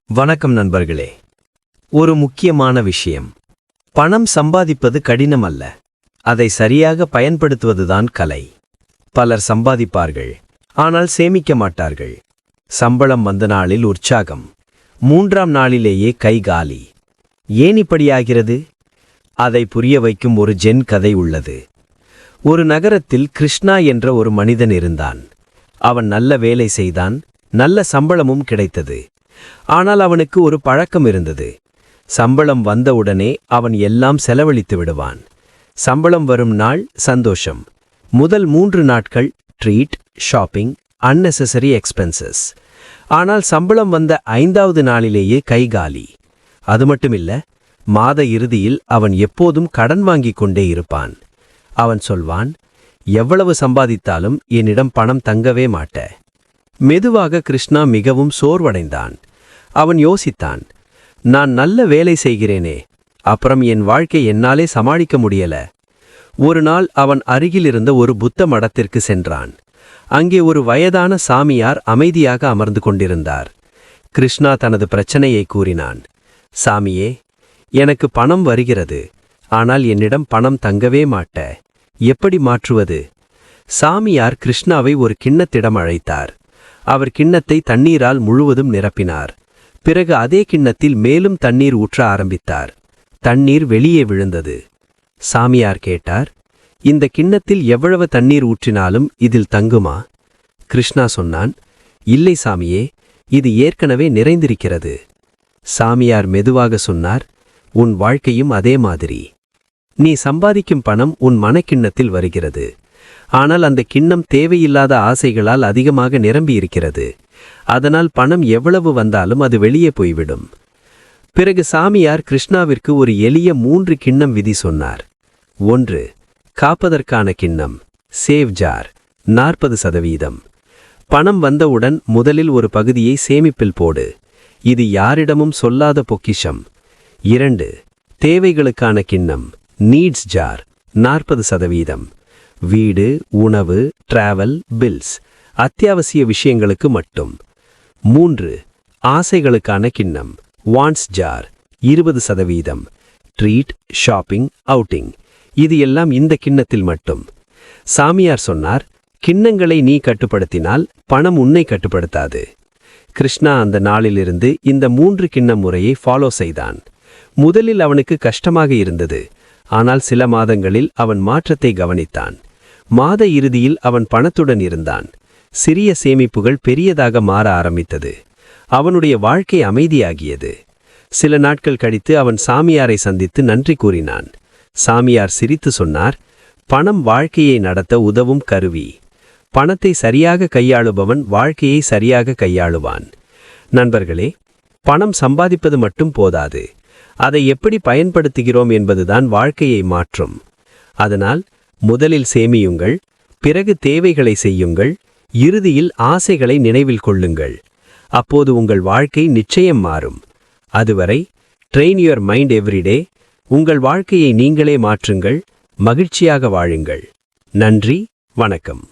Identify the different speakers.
Speaker 1: வணக்கம் நண்பர்களே. ஒரு முக்கியமான விஷயம். பணம் சம்பாதிப்பது கடினம் அல்ல. அதை சரியாக பயன்படுத்துவதுதான் கலை. பலர் சம்பாதிப்பார்கள், ஆனால் சேமிக்க மாட்டார்கள். சம்பளம் வந்த நாளில் உற்சாகம், 3ஆம் நாளிலேயே கை காலி. ஏன் இப்படியாகிறது? அதை புரிய வைக்கும் ஒரு ஜென் கதை உள்ளது. ஒரு நகரத்தில் கிருஷ்ணா என்ற ஒரு மனிதன் இருந்தான். அவன் நல்ல வேலை செய்தான், நல்ல சம்பளமும் கிடைத்தது. ஆனால் அவனுக்கு ஒரு பழக்கம் இருந்தது. சம்பளம் வந்தவுடனே அவன் எல்லாம் செலவழித்து விடுவான். சம்பளம் வரும் நாள் சந்தோஷம். முதல் 3 நாட்கள் ட்ரீட், ஷாப்பிங், அன்னெசரி எக்ஸ்பென்சஸ். ஆனால் சம்பளம் வந்த 5ஆவது நாளிலேயே கைகாலி. அது மட்டுமில்ல, மாத இறுதியில் அவன் எப்போதும் கடன் வாங்கிக் கொண்டே இருப்பான். அவன் சொல்வான், எவ்வளவு சம்பாதித்தாலும் என்னிடம் பணம் தங்கவே மாட்ட. மெதுவாக கிருஷ்ணா மிகவும் சோர்வடைந்தான். அவன் யோசித்தான், நான் நல்ல வேலை செய்கிறேனே, அப்புறம் என் வாழ்க்கை என்னாலே சமாளிக்க முடியல. ஒரு நாள் அவன் அருகிலிருந்த ஒரு புத்த மடத்திற்கு சென்றான். அங்கே ஒரு வயதான சாமியார் அமைதியாக அமர்ந்து கொண்டிருந்தார். கிருஷ்ணா தனது பிரச்சனையை கூறினான். சாமியே, எனக்கு பணம் வருகிறது, ஆனால் என்னிடம் பணம் தங்கவே மாட்ட. எப்படி மாற்றுவது? சாமியார் கிருஷ்ணாவை ஒரு கிண்ணத்திடம் அழைத்தார். அவர் கிண்ணத்தை தண்ணீரால் முழுவதும் நிரப்பினார். பிறகு அதே கிண்ணத்தில் மேலும் தண்ணீர் ஊற்ற ஆரம்பித்தார். தண்ணீர் வெளியே விழுந்தது. சாமியார் கேட்டார், இந்த கிண்ணத்தில் எவ்வளவு தண்ணீர் ஊற்றினாலும் இதில் தங்குமா? கிருஷ்ணா சொன்னான், இல்லை சாமியே, இது ஏற்கனவே நிறைந்திருக்கிறது. சாமியார் மெதுவாக சொன்னார், உன் வாழ்க்கையும் அதே மாதிரி. நீ சம்பாதிக்கும் பணம் உன் மனக்கிண்ணத்தில் வருகிறது. ஆனால் அந்த கிண்ணம் தேவையில்லாத ஆசைகளால் அதிகமாக நிரம்பியிருக்கிறது. அதனால் பணம் எவ்வளவு வந்தாலும் அது வெளியே போய்விடும். பிறகு சாமியார் கிருஷ்ணாவிற்கு ஒரு எளிய 3 கிண்ணம் விதி சொன்னார். 1. காப்பதற்கான கிண்ணம், சேவ் ஜார், 40%. பணம் வந்தவுடன் முதலில் ஒரு பகுதியை சேமிப்பில் போடு. இது யாரிடமும் சொல்லாத பொக்கிஷம். 2. தேவைகளுக்கான கிண்ணம், நீட்ஸ் ஜார், 40%. வீடு, உணவு, டிராவல், பில்ஸ், அத்தியாவசிய விஷயங்களுக்கு மட்டும். 3. ஆசைகளுக்கான கிண்ணம், wants jar, 20%. Treat, shopping, outing, இது எல்லாம் இந்த கிண்ணத்தில் மட்டும். சாமியார் சொன்னார், கிண்ணங்களை நீ கட்டுப்படுத்தினால் பணம் உன்னை கட்டுப்படுத்தாது. கிருஷ்ணா அந்த நாளிலிருந்து இந்த 3 கிண்ண முறையை ஃபாலோ செய்தான். முதலில் அவனுக்கு கஷ்டமாக இருந்தது, ஆனால் சில மாதங்களில் அவன் மாற்றத்தை கவனித்தான். மாத இறுதியில் அவன் பணத்துடன் இருந்தான். சிறிய சேமிப்புகள் பெரியதாக மாற ஆரம்பித்தது. அவனுடைய வாழ்க்கை அமைதியாகியது. சில நாட்கள் கழித்து அவன் சாமியாரை சந்தித்து நன்றி கூறினான். சாமியார் சிரித்து சொன்னார், பணம் வாழ்க்கையை நடத்த உதவும் கருவி. பணத்தை சரியாக கையாளுபவன் வாழ்க்கையை சரியாக கையாளுவான். நண்பர்களே, பணம் சம்பாதிப்பது மட்டும் போதாது. அதை எப்படி பயன்படுத்துகிறோம் என்பதுதான் வாழ்க்கையை மாற்றும். அதனால் முதலில் சேமியுங்கள், பிறகு தேவைகளை செய்யுங்கள், இறுதியில் ஆசைகளை நினைவில் கொள்ளுங்கள். அப்போது உங்கள் வாழ்க்கை நிச்சயம் மாறும். அதுவரை ட்ரெயின் யுவர் மைண்ட் எவ்ரிடே. உங்கள் வாழ்க்கையை நீங்களே மாற்றுங்கள், மகிழ்ச்சியாக வாழுங்கள். நன்றி, வணக்கம்.